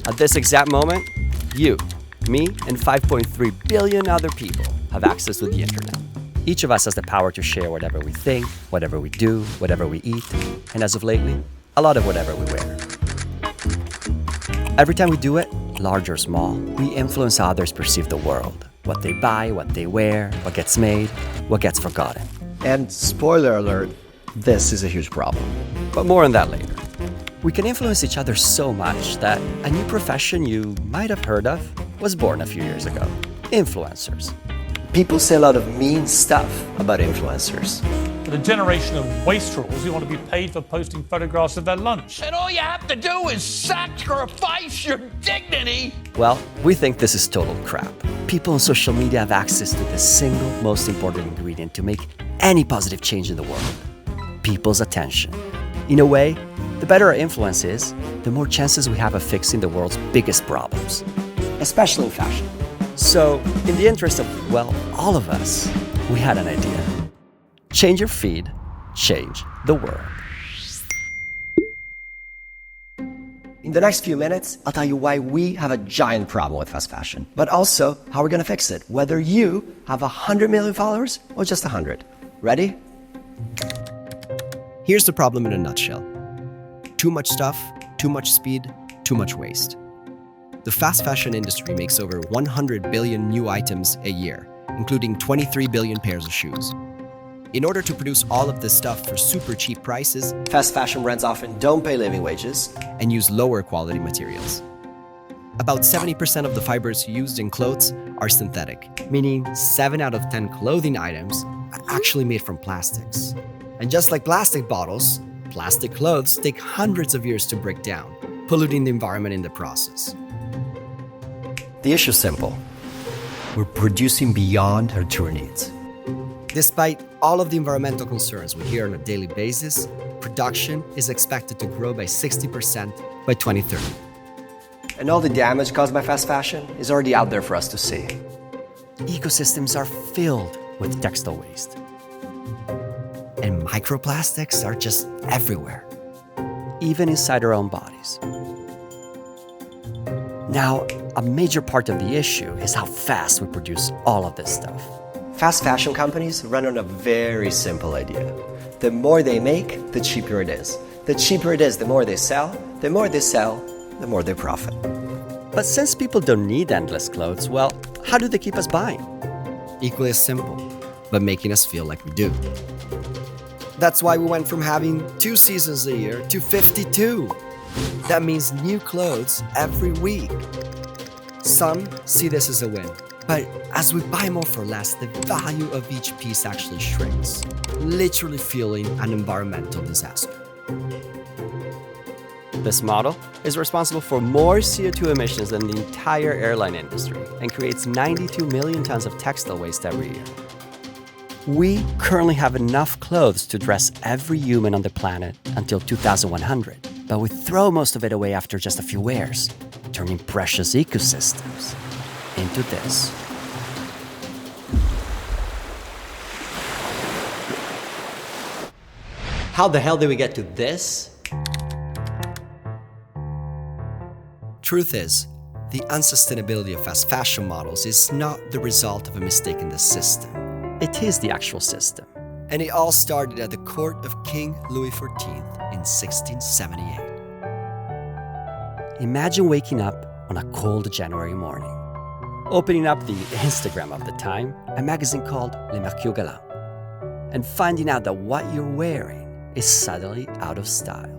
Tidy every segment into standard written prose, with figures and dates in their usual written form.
At this exact moment, you, me, and 5.3 billion other people have access to the internet. Each of us has the power to share whatever we think, whatever we do, whatever we eat, and as of lately, a lot of whatever we wear. Every time we do it, large or small, we influence how others perceive the world. What they buy, what they wear, what gets made, what gets forgotten. And spoiler alert, this is a huge problem. But more on that later. We can influence each other so much that a new profession you might have heard of was born a few years ago. Influencers. People say a lot of mean stuff about influencers. For the generation of wastrels who want to be paid for posting photographs of their lunch. And all you have to do is sacrifice your dignity. Well, we think this is total crap. People on social media have access to the single most important ingredient to make any positive change in the world. People's attention. In a way, the better our influence is, the more chances we have of fixing the world's biggest problems. Especially in fashion. So, in the interest of, well, all of us, we had an idea. Change your feed, change the world. In the next few minutes, I'll tell you why we have a giant problem with fast fashion, but also how we're gonna fix it, whether you have 100 million followers or just 100. Ready? Here's the problem in a nutshell. Too much stuff, too much speed, too much waste. The fast fashion industry makes over 100 billion new items a year, including 23 billion pairs of shoes. In order to produce all of this stuff for super cheap prices, Fast fashion brands often don't pay living wages and use lower quality materials. About 70% of the fibers used in clothes are synthetic, meaning 7 out of 10 clothing items are actually made from plastics. And just like plastic bottles, plastic clothes take hundreds of years to break down, polluting the environment in the process. The issue is simple. We're producing beyond our true needs. Despite all of the environmental concerns we hear on a daily basis, production is expected to grow by 60% by 2030. And all the damage caused by fast fashion is already out there for us to see. Ecosystems are filled with textile waste. And microplastics are just everywhere, even inside our own bodies. Now, a major part of the issue is how fast we produce all of this stuff. Fast fashion companies run on a very simple idea. The more they make, the cheaper it is. The cheaper it is, the more they sell. The more they sell, the more they profit. But since people don't need endless clothes, well, how do they keep us buying? Equally as simple, but making us feel like we do. That's why we went from having 2 seasons a year to 52. That means new clothes every week. Some see this as a win, but as we buy more for less, the value of each piece actually shrinks, literally fueling an environmental disaster. This model is responsible for more CO2 emissions than the entire airline industry and creates 92 million tons of textile waste every year. We currently have enough clothes to dress every human on the planet until 2100, but we throw most of it away after just a few wears, turning precious ecosystems into this. How the hell did we get to this? Truth is, the unsustainability of fast fashion models is not the result of a mistake in the system. It is the actual system. And it all started at the court of King Louis XIV in 1678. Imagine waking up on a cold January morning, opening up the Instagram of the time, a magazine called Le Mercure Galant, and finding out that what you're wearing is suddenly out of style.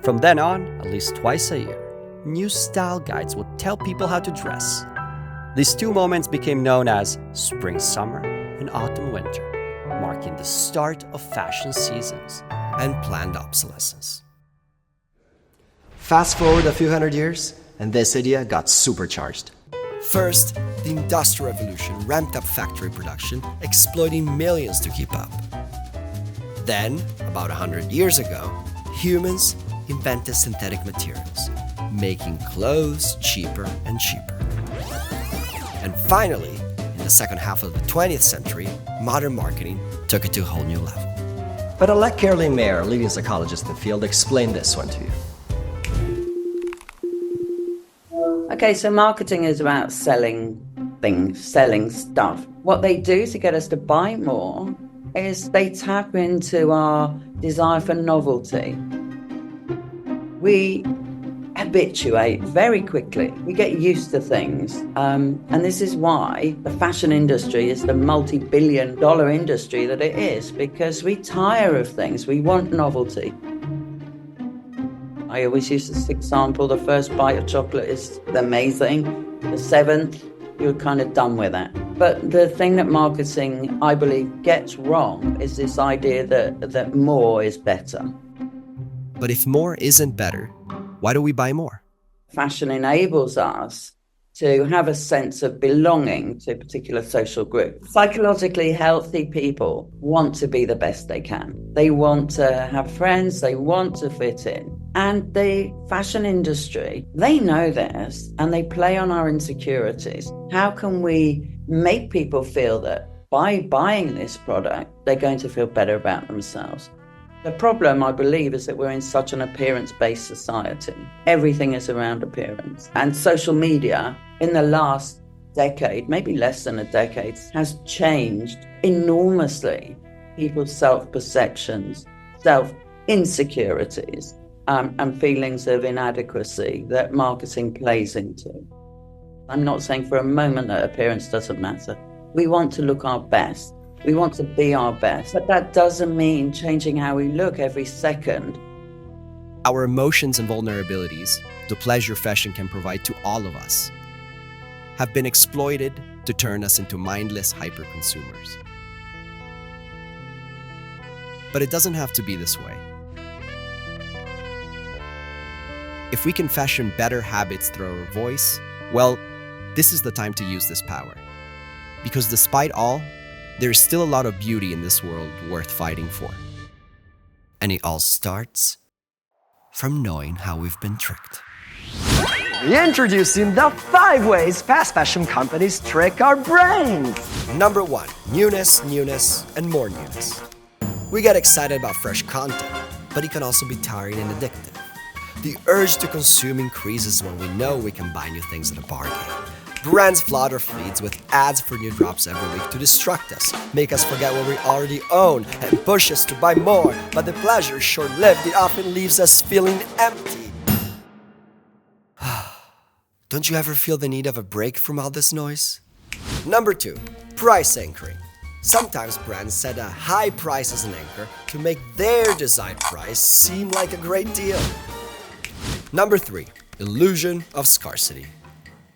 From then on, at least twice a year, new style guides would tell people how to dress. These 2 moments became known as spring-summer and autumn-winter, marking the start of fashion seasons And planned obsolescence. Fast forward a few hundred years, and this idea got supercharged. First, the Industrial Revolution ramped up factory production, exploiting millions to keep up. Then, about 100 years ago, humans invented synthetic materials, making clothes cheaper and cheaper. And finally, in the second half of the 20th century, modern marketing took it to a whole new level. But I'll let Caroline Mayer, leading psychologist in the field, explain this one to you. Okay, so marketing is about selling things, selling stuff. What they do to get us to buy more is they tap into our desire for novelty. We habituate very quickly. We get used to things. And this is why the fashion industry is the multi-billion-dollar industry that it is, because we tire of things. We want novelty. I always use this example: the first bite of chocolate is amazing. The seventh, you're kind of done with it. But the thing that marketing, I believe, gets wrong is this idea that more is better. But if more isn't better, why do we buy more? Fashion enables us to have a sense of belonging to a particular social group. Psychologically healthy people want to be the best they can. They want to have friends, they want to fit in. And the fashion industry, they know this and they play on our insecurities. How can we make people feel that by buying this product, they're going to feel better about themselves? The problem, I believe, is that we're in such an appearance-based society. Everything is around appearance. And social media, in the last decade, maybe less than a decade, has changed enormously people's self-perceptions, self-insecurities, and feelings of inadequacy that marketing plays into. I'm not saying for a moment that appearance doesn't matter. We want to look our best. We want to be our best. But that doesn't mean changing how we look every second. Our emotions and vulnerabilities, the pleasure fashion can provide to all of us, have been exploited to turn us into mindless hyper-consumers. But it doesn't have to be this way. If we can fashion better habits through our voice, well, this is the time to use this power. Because despite all, there is still a lot of beauty in this world worth fighting for. And it all starts from knowing how we've been tricked. Introducing the 5 ways fast fashion companies trick our brains. Number 1, newness, and more newness. We get excited about fresh content, but it can also be tiring and addictive. The urge to consume increases when we know we can buy new things at a bargain. Brands flood our feeds with ads for new drops every week to distract us, make us forget what we already own, and push us to buy more. But the pleasure is short-lived. It often leaves us feeling empty. Don't you ever feel the need of a break from all this noise? Number 2, price anchoring. Sometimes brands set a high price as an anchor to make their desired price seem like a great deal. Number 3, illusion of scarcity.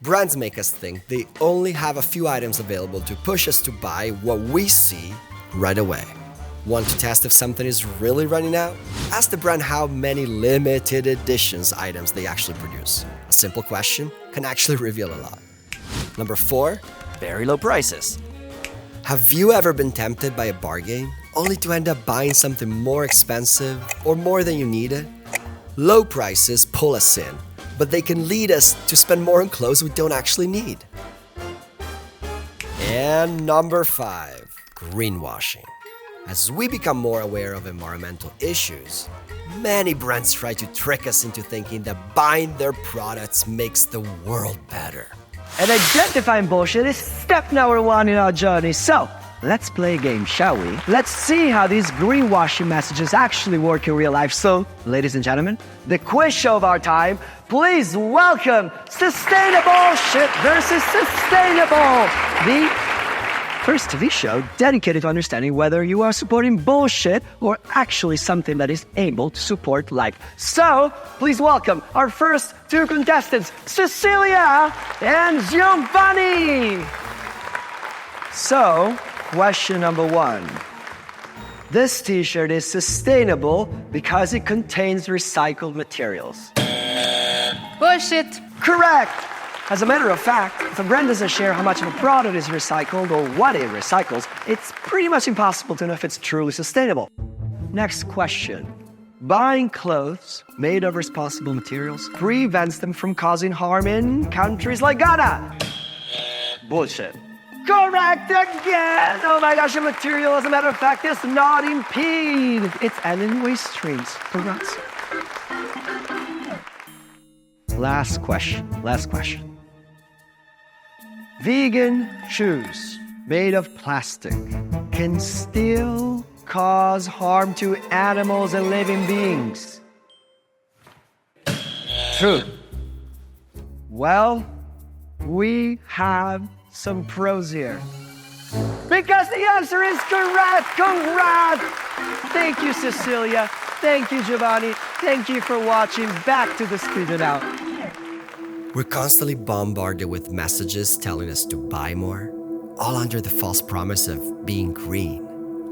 Brands make us think they only have a few items available to push us to buy what we see right away. Want to test if something is really running out? Ask the brand how many limited editions items they actually produce. A simple question can actually reveal a lot. Number 4, very low prices. Have you ever been tempted by a bargain only to end up buying something more expensive or more than you needed? Low prices pull us in, but they can lead us to spend more on clothes we don't actually need. And number 5, greenwashing. As we become more aware of environmental issues, many brands try to trick us into thinking that buying their products makes the world better. And identifying bullshit is step number 1 in our journey. So, let's play a game, shall we? Let's see how these greenwashing messages actually work in real life. So, ladies and gentlemen, the quiz show of our time, please welcome Sustainable Shit versus Sustainable, the first TV show dedicated to understanding whether you are supporting bullshit or actually something that is able to support life. So, please welcome our first 2 contestants, Cecilia and Giovanni. So, question number 1. This t-shirt is sustainable because it contains recycled materials. Bullshit. Correct! As a matter of fact, if a brand doesn't share how much of a product is recycled or what it recycles, it's pretty much impossible to know if it's truly sustainable. Next question. Buying clothes made of responsible materials prevents them from causing harm in countries like Ghana. Bullshit. Correct again! Oh my gosh, the material, as a matter of fact, does not impede its ending waste streams. Congrats. Last question. Vegan shoes made of plastic can still cause harm to animals and living beings. True. Well, we have some pros here. Because the answer is correct! Congrats! Thank you, Cecilia. Thank you, Giovanni. Thank you for watching. Back to the studio now. We're constantly bombarded with messages telling us to buy more, all under the false promise of being green.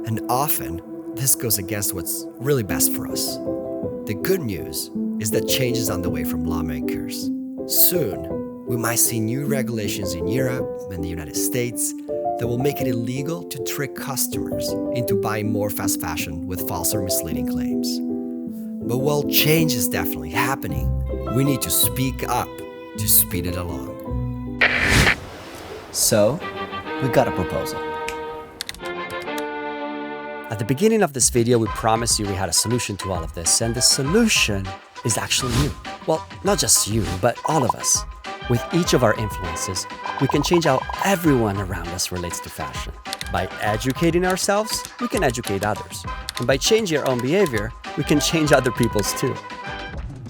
And often, this goes against what's really best for us. The good news is that change is on the way from lawmakers. Soon, we might see new regulations in Europe and the United States that will make it illegal to trick customers into buying more fast fashion with false or misleading claims. But while change is definitely happening, we need to speak up to speed it along. So, we got a proposal. At the beginning of this video, we promised you we had a solution to all of this, and the solution is actually you. Well, not just you, but all of us. With each of our influences, we can change how everyone around us relates to fashion. By educating ourselves, we can educate others. And by changing our own behavior, we can change other people's too.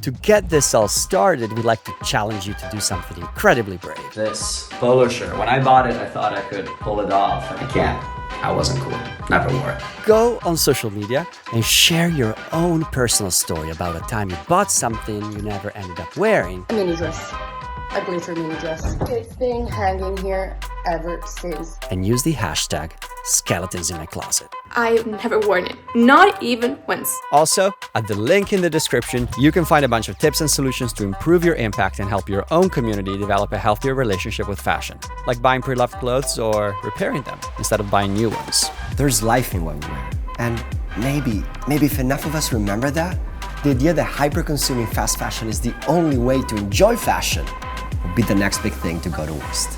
To get this all started, we'd like to challenge you to do something incredibly brave. This polo shirt, when I bought it, I thought I could pull it off. I can't. I wasn't cool. Never wore it. Go on social media and share your own personal story about a time you bought something you never ended up wearing. A mini dress. A glitter mini dress. It's been hanging here ever since. And use the hashtag #SkeletonsInMyCloset. I've never worn it. Not even once. Also, at the link in the description, you can find a bunch of tips and solutions to improve your impact and help your own community develop a healthier relationship with fashion, like buying pre-loved clothes or repairing them instead of buying new ones. There's life in what we wear. And maybe if enough of us remember that, the idea that hyper-consuming fast fashion is the only way to enjoy fashion will be the next big thing to go to waste.